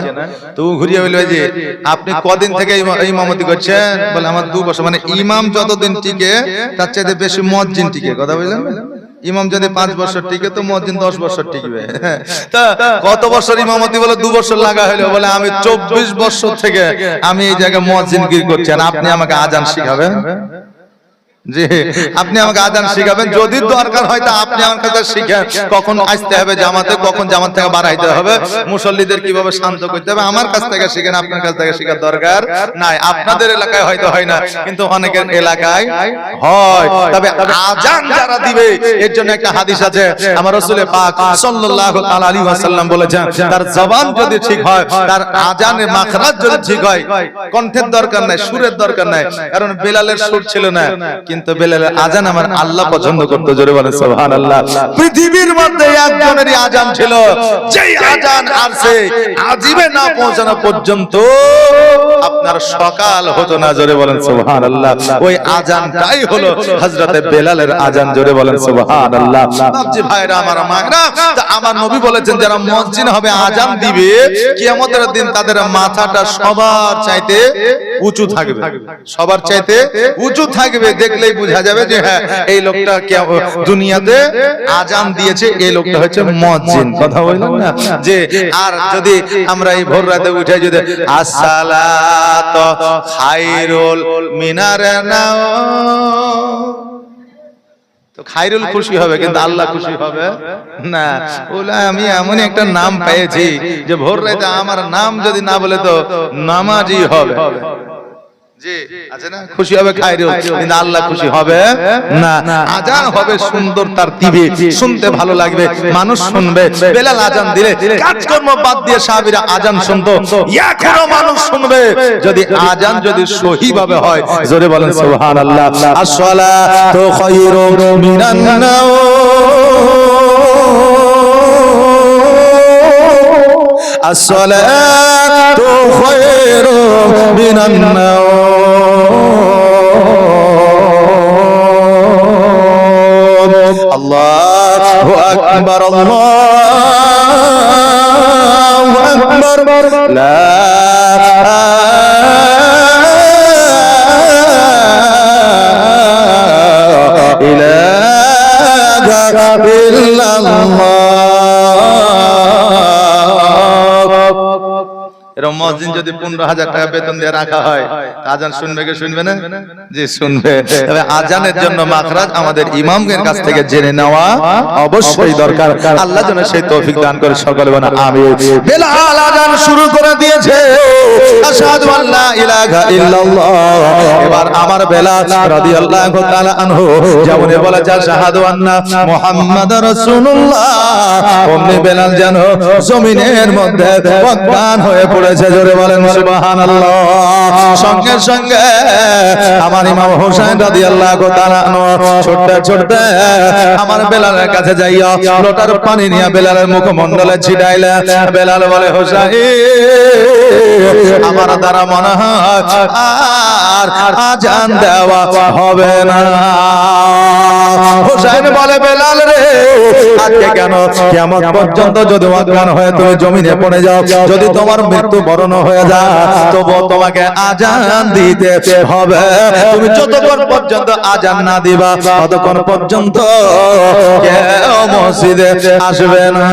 তো ঘুরিয়ে বলবে যে আপনি কদিন থেকে ইমামতি করছেন, বলে আমার 2 বছর। মানে ইমাম যতদিন টিকে তার চাইতে বেশি মুয়াজ্জিন টিকে, কথা বুঝলেন। ইমাম যদি 5 বছর টিকে তো মুয়াজ্জিন 10 বছর টিকবে। তা কত বছর ইমামতি বলে 2 বছর লাগা হলো, বলে আমি 24 বছর থেকে আমি এই জায়গায় মুয়াজ্জিনগিরি করছি, আর আপনি আমাকে আজান শিখাবেন? জি, আপনি আমাকে আজান শিখাবেন, যদি দরকার হয় তা আপনি আমার কাছে শিখেন, কখন আসতে হবে জামাতে, কখন জামাত থেকে বাড়াইতে হবে, মুসল্লিদের কিভাবে শান্ত করতে হবে, আমার কাছ থেকে শিখেন, আপনার কাছ থেকে শেখার দরকার নাই। আপনাদের এলাকায় হয়তো হয় না, কিন্তু অনেকের এলাকায় হয়। তবে আজান যারা দিবে এর জন্য একটা হাদিস আছে, আমার রাসূল পাক সাল্লাল্লাহু তাআলা আলাইহি ওয়াসাল্লাম বলেছেন, তার জবান যদি ঠিক হয়, তার আজানের মাখরাজ যদি ঠিক হয়, কণ্ঠের দরকার নাই, সুরের দরকার নাই, কারণ বেলালের সুর ছিল না, কিন্তু বেলালের আজান আমার আল্লাহ পছন্দ করত। জোরে বলেন সুবহানাল্লাহ। পৃথিবীর মধ্যে একজনেরই আজান ছিল, যেই আজান আসে আজিবে না পৌঁছানো পর্যন্ত আপনার সকাল হতো না। জোরে বলেন সুবহানাল্লাহ। ওই আজানটাই হলো হযরতে বেলালের আজান। জোরে বলেন সুবহানাল্লাহ। বাপজি ভাইরা আমার মায়েরা, আমার নবী বলেছেন যারা মুয়াজ্জিন হবে আজান দিবে, কিয়ামতের দিন তাদের মাথাটা সবার চাইতে উঁচু থাকবে, সবার চাইতে উঁচু থাকবে, দেখলেই বোঝা যাবে যে হ্যাঁ এই লোকটা দুনিয়াতে আজান দিয়েছে, এই লোকটা হচ্ছে মুয়াজ্জিন, কথা বললেন না। যে আর যদি আমরা এই ভোর রাতে উঠে যদি আসসালাতু খায়রুল মিনার নাও, তো খায়রুল খুশি হবে, কিন্তু আল্লাহ খুশি হবে না। বলে আমি এমন একটা নাম পেয়েছি যে ভোর রাতে আমার নাম যদি না বলে তো নামাজি হবে, জি আছে না, খুশি হবে খায়রুল, কিন্তু আল্লাহ খুশি হবে না। আজান হবে সুন্দর তারতিবে, শুনতে ভালো লাগবে, মানুষ শুনবে। বেলাল আজান দিলে কাজকর্ম বাদ দিয়ে সাহাবীরা আজান শুনতো, এখনো মানুষ শুনবে যদি আজান যদি সহি ভাবে হয়। জোরে বলেন সুবহানাল্লাহ। আসসালাতু খায়রুম মিনান নাওম। আসসালাতু খায়রুম মিনান নাওম। আল্লাহু আকবার, আল্লাহু আকবার, লা ইলাহা ইল্লাল্লাহ। এরকম মুয়াজ্জিন যদি 15,000 টাকা বেতন দিয়ে রাখা হয়, আজান শুনবে কি শুনবে না? জি শুনবে। তবে আজানের জন্য মাখরাজ আমাদের ইমামের কাছ থেকে জেনে নেওয়া অবশ্যই দরকার। আল্লাহ যেন সেই তৌফিক দান করে, সকলে বলেন আমিন। বেলাল আজান শুরু করে দিয়েছে, আশহাদু আল্লা ইলাহা ইল্লাল্লাহ। এবার আমার বেলাল রাদিয়াল্লাহু তাআলা আনহু যেমন বলেছে আশহাদু আন্না মুহাম্মাদুর রাসূলুল্লাহ, অমনি বেলাল যেন জমিনের মধ্যে অজ্ঞান হয়ে পড়েছে। জোরে বলেন সুবহানাল্লাহ। সঙ্গে সঙ্গে আমার ইমাম হোসেন রাদিয়াল্লাহু তাআলা ছুটতে ছুটতে আমার বেলালের কাছে যাইয়া লোটার পানি নিয়ে বেলালের মুখমণ্ডলে ছিটাইলে বেলাল বলে, হোসেন আমার দ্বারা মনে হয় আর আজান দেওয়া হবে না। হোসেন বলে, বেলাল রে, আজকে কেন কিয়ামত পর্যন্ত যদি অজ্ঞান হয়ে তুমি জমিনে পড়ে যাও, যদি তোমার মৃত্যু বরণ হয়ে যায়, তবু তোমাকে আজান দিতে হবে। তুমি যতক্ষণ পর্যন্ত আজান না দিবা ততক্ষণ পর্যন্ত কেউ মসজিদে আসবে না।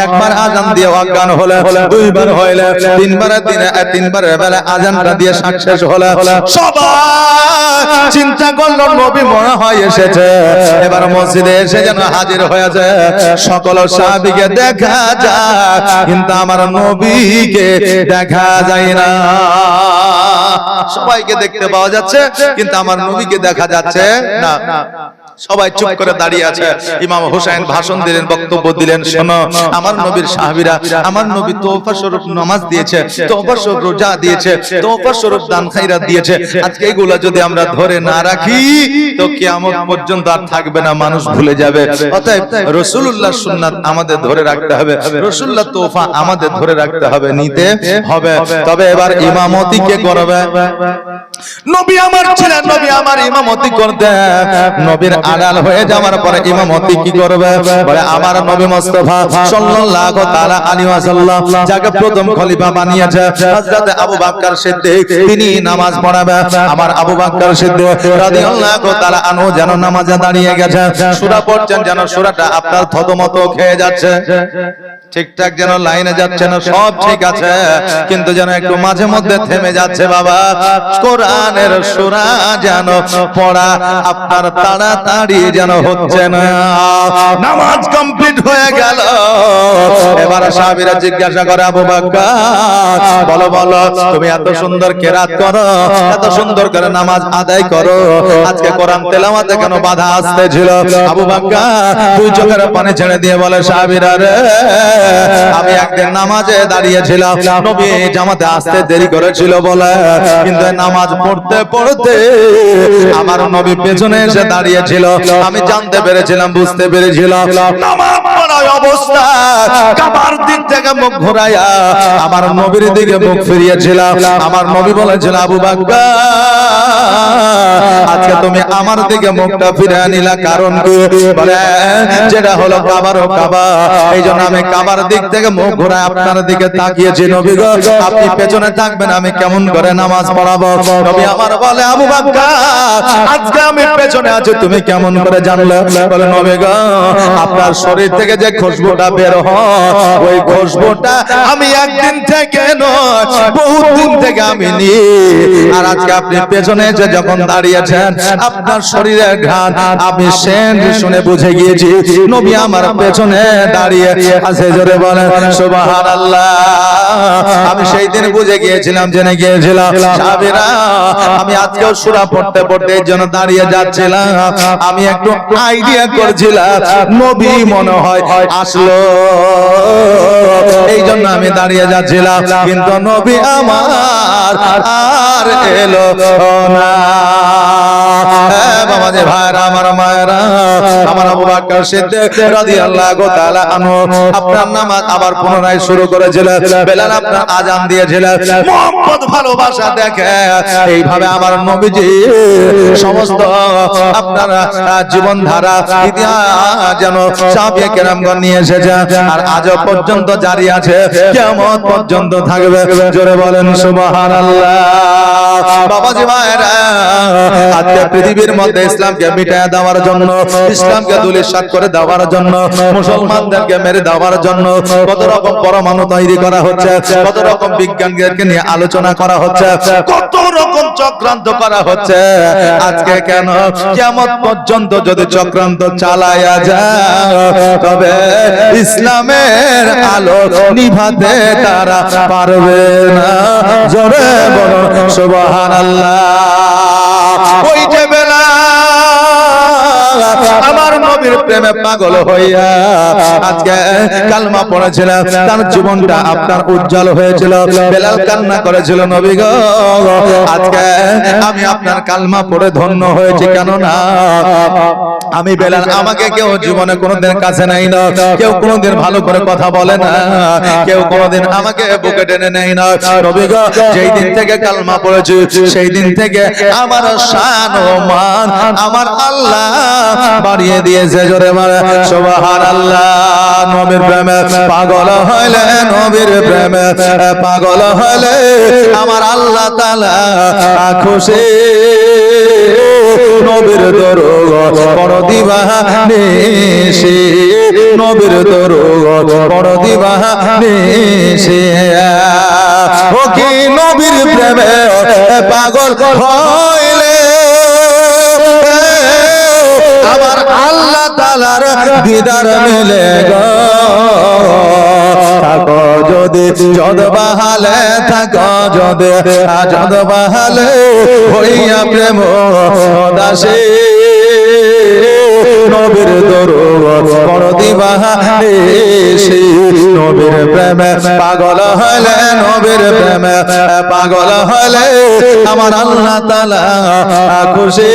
একবার আজান দিয়ে অজ্ঞান হলে, দুইবার হইলে, তিনবারের বেলা আজানটা দিয়ে সাকসেস হলে সবাই চিন্তা করলো নবী মনে হয় এসেছে, এবার মসজিদে এসে যেন হাজির হয়েছে। সকল সাহাবীকে দেখা যায়, কিন্তু আমার নবীকে দেখা যায় না। সবাইকে দেখতে পাওয়া যাচ্ছে, কিন্তু আমার নবীকে দেখা যাচ্ছে না। সবাই চুপ করে দাঁড়িয়ে আছে। ইমাম হোসেন ভাষণ দিলেন, বক্তব্য দিলেন, শোনো আমার নবীর সাহাবীরা, আমার নবী তওবা স্বরূপ নামাজ দিয়েছে, তওবা স্বরূপ রোজা দিয়েছে, তওবা স্বরূপ দান খায়রাত দিয়েছে। আজকে এগুলা যদি আমরা ধরে না রাখি তো কিয়ামত পর্যন্ত আর থাকবে না, মানুষ ভুলে যাবে। অতএব রাসূলুল্লাহর সুন্নাত আমাদের ধরে রাখতে হবে, রাসূলুল্লাহ তওবা আমাদের ধরে রাখতে হবে, নিতে হবে। তবে এবার ইমামতি কে করবে? নবী আমার ছিলেন, নবী আমার ইমামতি করতেন। নবীর আড়াল হয়ে যাওয়ার পরে ইমামতি কি করবে? বলে আমার নবী মুস্তাফা সাল্লাল্লাহু তাআলা আলাইহি ওয়াসাল্লাম যাকে প্রথম খলিফা বানিয়েছে হযরত আবু বকর সিদ্দিক, তিনি নামাজ পড়াবে। আমার আবু বকর সিদ্দিক রাদিয়াল্লাহু তাআলা আনহু যেন নামাজে দাঁড়িয়ে গেছে, সূরা পড়ছেন, যেন সূরাটা আপনার থতমত খেয়ে যাচ্ছে, ঠিকঠাক যেন লাইনে যাচ্ছে না, সব ঠিক আছে, কিন্তু যেন একটু মাঝে মধ্যে থেমে যাচ্ছে। বাবা, কোরআনের সূরা যেন পড়া আপনার তাড়াতাড়ি যেন হচ্ছে না। নামাজ কমপ্লিট হয়ে গেল, এবার সাহাবীরা জিজ্ঞাসা করে, আবু বকর বলো বলো, তুমি এত সুন্দর কেরাত করো, এত সুন্দর করে নামাজ আদায় করো, আজকে কোরআন তেলাওয়াতে কেন বাধা আসতেছিল? আবু বকর দুই চোখের পানি ছেড়ে দিয়ে বলে, সাহাবীরা রে, আমি একদিন নামাজে দাঁড়িয়েছিলাম, নবী জামাতে আসতে দেরি করেছিল বলে, কিন্তু নামাজ পড়তে পড়তে আমার নবী পেছনে এসে দাঁড়িয়েছিল, আমি জানতে পেরেছিলাম, বুঝতে পেরেছিলাম, নামাজ পড়ার অবস্থা কাবার দিক থেকে মুখ ঘুরাইয়া আমার নবীর দিকে মুখ ফিরিয়েছিলাম। আমার নবী বলেছিল, আবু বকর আজকে তুমি আমার দিকে মুখটা ফিরে নিলা, কারণ কি? বলে যেটা হলো কাবার ও কাবা, এই জন্য আমি কাবার দিক থেকে মুখ ঘুরায় আপনার দিকে তাকিয়েছি। নবী গো, আপনি পেছনে থাকবেন, আমি কেমন করে নামাজ পড়াবো? নবী আমার বলে, আবু বকর আজকে আমি পেছনে আছি, তুমি কেমন করে জানলে? বলে, নবী গো, আপনার শরীর থেকে যে খুশবুটা বের হয়, ওই খুশবুটা আমি একদিন থেকে নয়, বহুত দিন থেকে আমি নিই। আর আজকে আপনি পেছনে এসে যখন দাঁড়িয়েছেন, আপনার শরীরের ঘ্রাণ আমি শুনে বুঝে গিয়েছি নবী আমার পেছনে দাঁড়িয়ে আছে। জোরে বলেন সুবহানাল্লাহ। আমি সেই দিন বুঝে গিয়েছিলাম, জেনে গিয়েছিলাম, সাহাবীরা আমি আজকেও সূরা পড়তে পড়তে এই জন্য দাঁড়িয়ে যাচ্ছিলাম, আমি একটু আইডিয়া করছিলাম নবী মনে হয় আসলো, এই জন্য আমি দাঁড়িয়ে যাচ্ছিলাম, কিন্তু নবী আমার আর এলো না। বাবা যে ভাইরা, আমার মায়েরা, আমার আবু বকর সিদ্দিক রাদিয়াল্লাহু তাআলা আনহু আপনার নামাজ আবার পুনরায় শুরু করেছিলেন। বেলাল আপনার আজান দিয়েছিলেন। মুহাম্মদ ভালোবাসা দেখে এইভাবে আমার নবীজি সমস্ত আপনার জীবনধারা ইতিহাস যেন সাহাবায়ে কেরামগণ নিয়ে এসেছে আর আজ পর্যন্ত জারি আছে, কিয়ামত পর্যন্ত থাকবে। জোরে বলেন সুবহানাল্লাহ। বাবাজি ভাইরা, আজকে পৃথিবীর মধ্যে ইসলামকে মিটায় দেওয়ার জন্য, ইসলামকে ধূলিসাৎ করে দেওয়ার জন্য, মুসলমানদেরকে মেরে দেওয়ার জন্য কত রকম পরমাণু তৈরি করা হচ্ছে, কত রকম বিজ্ঞানীদেরকে নিয়ে আলোচনা করা হচ্ছে, কত রকম চক্রান্ত করা হচ্ছে। আজকে কেন কিয়ামত পর্যন্ত যদি চক্রান্ত চালায়া যায়, তবে ইসলামের আলো নিভাতে তারা পারবে না। জোরে বলুন সুবহানাল্লাহ। ওই যে বেলাল আমার নবীর প্রেমে পাগল হইয়া আজকে কালমা পড়েছিলেন, তার জীবনটা আপনার উজ্জ্বল হয়েছিল। বেলাল কান্না করেছিল, নবী গো আজকে আমি আপনার কালমা পড়ে ধন্য হয়েছি, কেননা আমি বেলাল, আমাকে কেউ জীবনে কোনোদিন কাছে নাই না, কেউ কোনোদিন ভালো করে কথা বলে না, কেউ কোনোদিন আমাকে বুকে টেনে নেয় না। নবী গো যেই দিন থেকে কালমা পড়েছি সেই দিন থেকে আমার শান ও মান আমার আল্লাহ বাড়িয়ে দিয়েছে। জোরে বলে সুবহানাল্লাহ। নবীর প্রেমে পাগল হইলে, নবীর প্রেমে পাগল হইলে আমার আল্লাহ তাআলা খুশি। নবীর দরুদ পড় দিবানিশি, নবীর দরুদ পড় দিবানিশি। ও কি নবীর প্রেমে পাগল হইলে আমার আল্লাহ তাআলার দিদার মিলে গো। থাকো যদি যদবাহালে, থাকো যদি যদবাহালে হইয়া প্রেম দাসী। নবীর দরুদ পড় দিবানিশি, নবীর প্রেমে পাগল হইলে, নবীর প্রেমে পাগল হইলে আমার আল্লাহ তাআলা খুশি।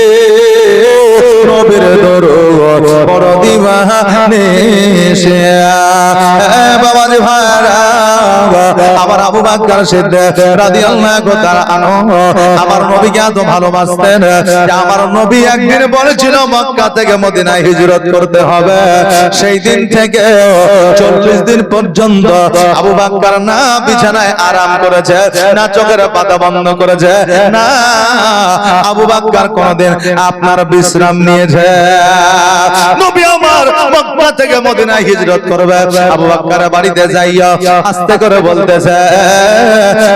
নবীর দরুদ পড় দিবানিশি। বাবাজি ভাইরা, আমার আবু বকর সিদ্দিক রাদিয়াল্লাহু তাআলা আনহু আমার নবীকে এত ভালোবাসতেন যে আমার নবী একদিন বলেছিল মক্কা থেকে মদিনায় হিজরত করতে হবে। সেই দিন থেকে 40 দিন পর্যন্ত আবু বকর না বিছানায় আরাম করেছে, না চোখের পাতা বন্ধ করেছে, না আবু বকর কোনদিন আপনার বিশ্রাম নিয়েছে। নবী আমার মক্কা থেকে মদিনায় হিজরত করবে, আবু বকর বাড়িতে যাইয়া আস্তে করে বলতেছে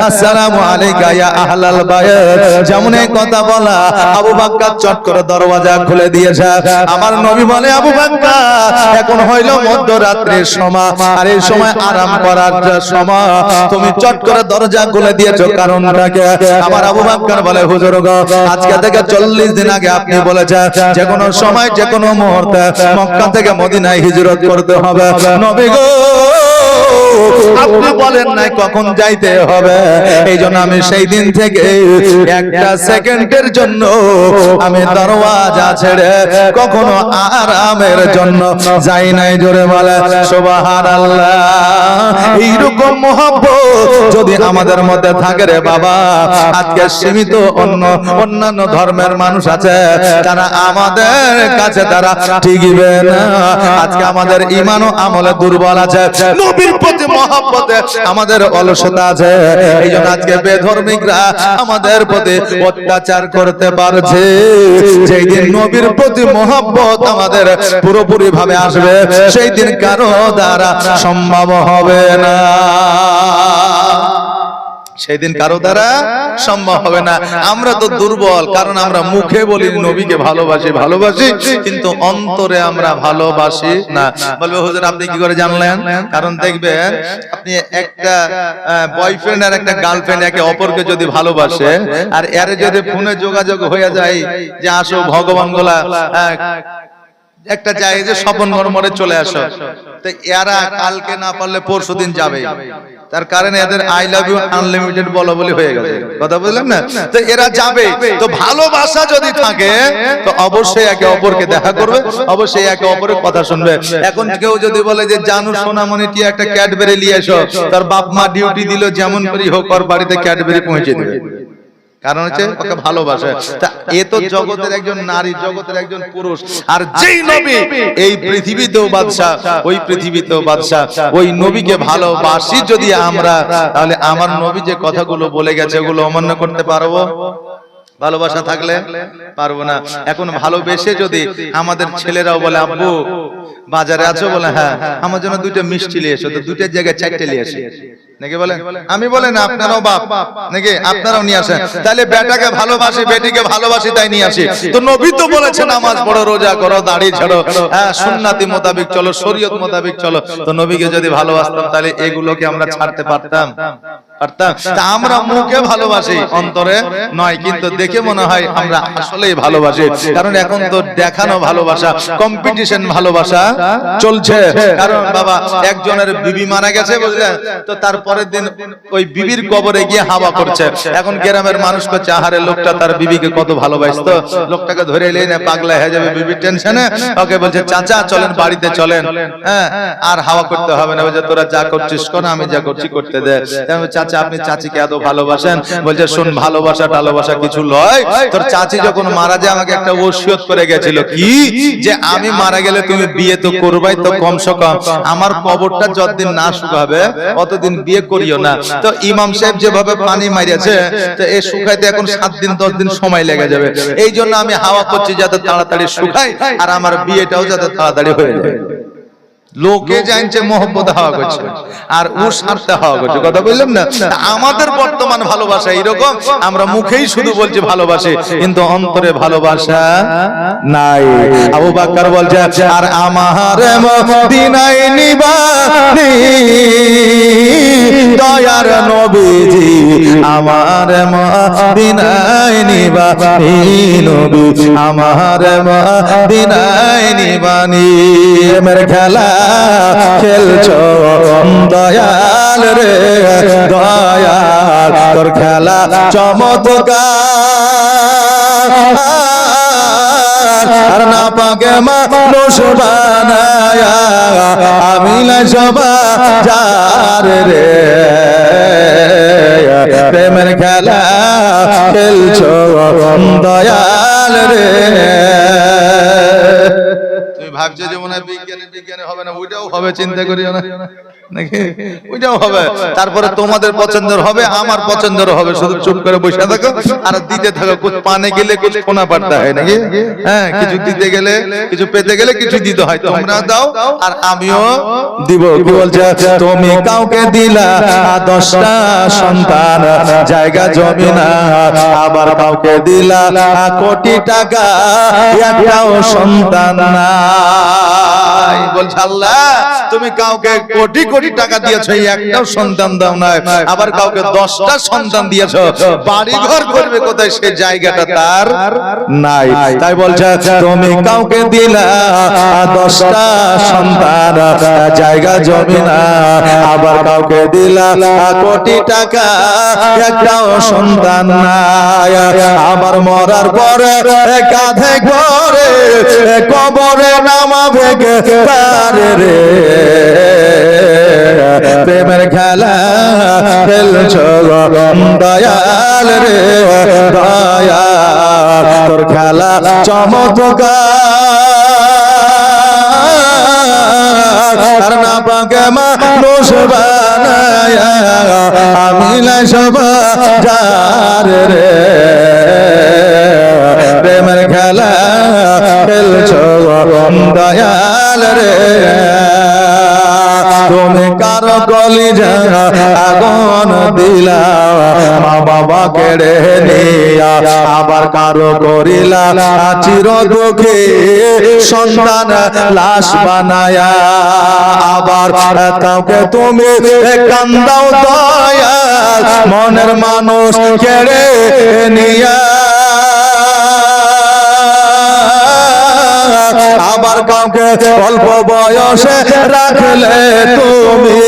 আসসালামু আলাইকা ইয়া আহলাল বাইত। যেমন কথা বলা আবু বকর চট করে দরওয়াজা খুলে দিয়েছে। আমার নবী বলে, আবু বকর এখন হইল মধ্যরাত্রির সময়, আর এই সময় আরাম করার সময়, তুমি চট করে দরজা খুলে দিয়েছো, কারণটাকে? আমার আবু বকর বলে, হুজুর গো আজকে থেকে 40 দিন আগে আপনি বলেছেন যে কোনো সময় যে কোনো মুহূর্তে মক্কা থেকে মদিনায় হিজরত করতে হবে। নবী গো আপনি বলেন নাই কখন যাইতে হবে, এই জন্য আমি সেই দিন থেকে একটা সেকেন্ডের জন্য আমি দরওয়াজা ছেড়ে কখনো আরামের জন্য যাই নাই। জোরে বলে সুবহানাল্লাহ। এইরকম মহব্বত যদি আমাদের মধ্যে থাকে রে বাবা, আজকে সীমিত অন্যান্য ধর্মের মানুষ আছে, তারা আমাদের কাছে তারা টিকবে না। আজকে আমাদের ঈমান ও আমলে দুর্বল আছে, নবীর প্রতি মহব্বতে আমাদের অলসতা আছে। এই জন্য আজকে বেধর্মীরা আমাদের প্রতি অত্যাচার করতে পারছে। সেই দিন নবীর প্রতি মহব্বত আমাদের পুরোপুরি ভাবে আসবে, সেই দিন কারো দ্বারা সম্ভব হবে না। সেদিন কারো দ্বারা সম্ভব হবে না। আমরা তো দুর্বল, কারণ আমরা মুখে বলি নবীকে ভালোবাসি ভালোবাসি, কিন্তু অন্তরে আমরা ভালোবাসি না। বলবে হুজুর আপনি কি করে জানলেন? কারণ দেখবেন আপনি একটা বয়ফ্রেন্ড আর একটা গার্লফ্রেন্ড একে অপরকে যদি ভালোবাসে, আর এর যদি ফোনে যোগাযোগ হয়ে যায় যে আসো ভগবান গোলা একটা জায়গায় যে স্বপন মর্মরে চলে আসো, তো এরা কালকে না পারলে পরশুদিন যাবে। তার কারণে এদের আই লাভ ইউ আনলিমিটেড বলা বলি হয়ে গেছে, কথা বুঝলেন না? তো এরা যাবে, তো ভালোবাসা যদি থাকে তো অবশ্যই একে অপরকে দেখা করবে, অবশ্যই একে অপরের কথা শুনবে। এখন কেউ যদি বলে যে জানু সোনামণি টিয়া একটা ক্যাডবেরি নিয়ে এসো, তার বাপ মা ডিউটি দিল যেমন করি হোক ওর বাড়িতে ক্যাডবেরি পৌঁছে দেবে, কারণ হচ্ছে ওকে ভালোবাসে। তা এ তো জগতের একজন নারী, জগতের একজন পুরুষ। আর যেই নবী এই পৃথিবীতেও বাদশা, ওই পৃথিবীতেও বাদশা, ওই নবীকে ভালোবাসি যদি আমরা, তাহলে আমার নবী যে কথাগুলো বলে গেছে ওগুলো অমান্য করতে পারবো? ভালোবাসা থাকলে পারবো না। এখন ভালোবেসে যদি আমাদের ছেলেরাও বলে আব্বু বাজারে আছো, বলে হ্যাঁ আমার জন্য দুইটা মিষ্টি নিয়ে এসো, তো দুইটার জায়গায় চারটে নিয়ে আসি নাকি বলেন? আমি বলে না আপনারাও বাপ নাকি আপনারাও নিয়ে আসেন, তাহলে বেটাকে ভালোবাসি বেটিকে ভালোবাসি তাই নিয়ে আসি। তো নবী তো বলেছেন নামাজ পড়ো, রোজা করো, দাড়ি ছাড়ো, হ্যাঁ সুন্নাতি মোতাবেক চলো, শরীয়ত মোতাবেক চলো। তো নবীকে যদি ভালোবাসতাম তাহলে এগুলোকে আমরা ছাড়তে পারতাম? পারতাম? তা আমরা মুখে ভালোবাসি, অন্তরে নয়, কিন্তু দেখে মনে হয় আমরা আসলেই ভালোবাসি। কারণ এখন তো দেখানো ভালোবাসা, কম্পিটিশন ভালোবাসা চলছে। কারণ বাবা একজনের বিবি মারা গেছে বুঝলেন, তো তারপরের দিন ওই বিবির কবরে গিয়ে হাওয়া করছে। এখন গ্রামের মানুষ তো চাহারে লোকটা তার বিবিকে কত ভালোবাসতো, লোকটাকে ধরে এলেই না পাগলা হয়ে যাবে বিবির টেনশনে, ওকে বলছে চাচা চলেন বাড়িতে চলেন, হ্যাঁ আর হাওয়া করতে হবে না, বলছে তোরা যা করছিস কর, আমি যা করছি করতে দে। চাচা আপনি চাচিকে এত ভালোবাসেন, বলছে শোন ভালোবাসা টালোবাসা কিছু লয়, তোর চাচি যখন মারা যায় আমাকে একটা ওসিয়ত করে গেছিল, কি যে আমি মারা গেলে তুমি বিয়ে তো করবাই, তো কমসে কম আমার কবরটা যতদিন না শুকাবে অতদিন বিয়ে করিও না। তো ইমাম সাহেব যেভাবে পানি মারিয়েছে, তো এই শুকাইতে এখন 7 দিন 10 দিন সময় লেগে যাবে, এই জন্য আমি হাওয়া করছি যাতে তাড়াতাড়ি শুকায় আর আমার বিয়েটাও যাতে তাড়াতাড়ি হয়ে যায়। লোকে জানছে মোহব্বত হাওয়া করছে আর ও স্বার্থে হাওয়া করছে, কথা বললাম না? আমাদের বর্তমান ভালোবাসা এরকম, আমরা মুখেই শুধু বলছি ভালোবাসি কিন্তু অন্তরে ভালোবাসা নাই। আবু বকর বলছে আর আমার মদিনায় নিবানি দয়ার নবীজি, আমার মদিনায় নিবানি নবী, আমার মদিনায় নিবানি। মেরে খেলা খেলছো দয়াল রে দয়াল, তোর খেলা চমৎকার, আর না পাকে মানুষ বানায়া আমি সবা যার রে, প্রেমের খেলা খেলছো দয়াল রে। ভাবছে যে মনে হয় বিজ্ঞানে হবে না, ওইটাও হবে, চিন্তা করিও না নাকি, ওইটাও হবে। তারপরে তোমাদের পছন্দের হবে, আমার পছন্দের হবে, শুধু চুপ করে বসে থাকো আর দিতে থাকো। কুছ পানে গেলে কুছ কোনা পাড়তা হয় নাকি, হ্যাঁ কিছু দিতে গেলে কিছু পেতে গেলে কিছু দিতে হয়, তোমরা দাও আর আমিও দিব। কি বলছে তুমি কাউকে দিলা 10টা সন্তান জায়গা জমি না, আবার কাউকে দিলা কোটি টাকা একটাও সন্তান না। বলছে আল্লাহ তুমি কাউকে কোটি কোটি টাকা দিয়েছো, একটাও সন্তান দাও না, আবার কাউকে 10টা সন্তান দিয়েছো, বাড়ি ঘর করবে কোথায় সে জায়গাটা তার নাই। তাই বলছে তুমি কাউকে দিলা 10টা সন্তান জায়গা জমি না, আবার কাউকে দিলা কোটি টাকা একটাও সন্তান নাই, আবার মরার পরে কাঁধে করে কবরে নামাবে কারে রে, প্রেমের খেলা খেলছো দয়াল রে দয়াল, তোর খেলা চমৎকার, আর না পাকে মানুষ বানায়া আমি সবা যার রে, প্রেমের খেলা খেলছো দয়াল রে। তুমি কারো কলিজা আগুন দিলা, মা বাবা কেড়ে নিয়া, আবার কারো করিলা চির দুঃখী সন্তান লাশ বানায়া, আবার কাউকে তুমি কান্দাও দয়াল মনের মানুষ কেড়ে নিয়া, আবার কাউকে অল্প বয়সে রাখলে তুমি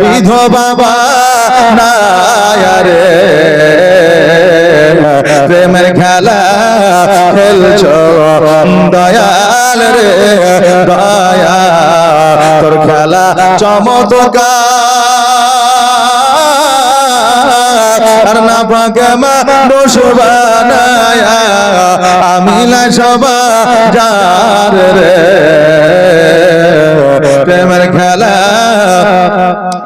বিধবা বানায় রে প্রেমের খেলা খেলছো দয়াল রে দয়া তোর খেলা চমৎকার না পাকে মানুষ বানায়া আমি সবা যার রে প্রেমের খেলা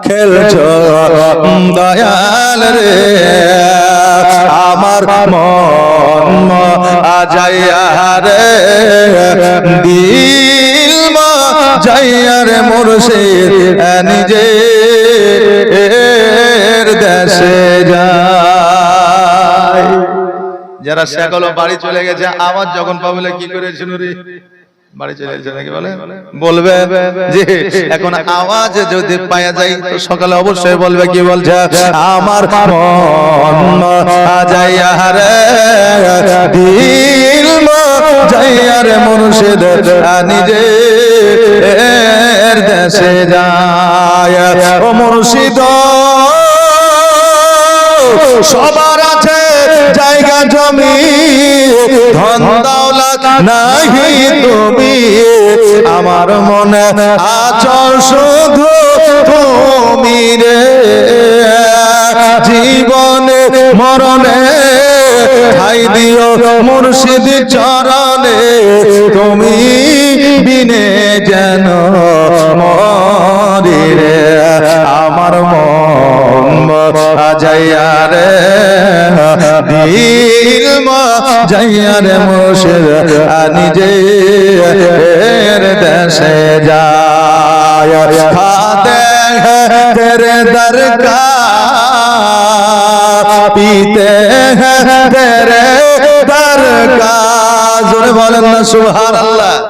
খেলছো দয়াল রে আমার মন আজাইয়া রে দিল যাইয়া রে মুর্শিদ নিজের দেশে যায়। যারা সেগুলো বাড়ি চলে গেছে আবার যখন পাবলে কি করেছিল রে বাড়ি চলে গেছে নাকি বলবে যে এখন আওয়াজ যদি পাওয়া যায় তো সকালে অবশ্যই বলবে কি বলছে আমার মন যাইয়া রে দিল যাইয়া রে মুর্শিদ নিজের দেশে যায় ও মুর্শিদ সবার আছে জায়গা জমি ধন দৌলত নাহি তুমি আমার মনে আছো শুধু তুমি রে জীবনে মরণে ঠাই দিও মুর্শিদ চরণে তুমি বিনে যেন মরি রে আমার মন যাইয়া রে দিল যাইয়া রে মুর্শিদ নিজের দেশে যায় খাতে তেরে দরকার पीते हैं तेरे दर का। जोरे बोलें ना सुभान अल्लाह।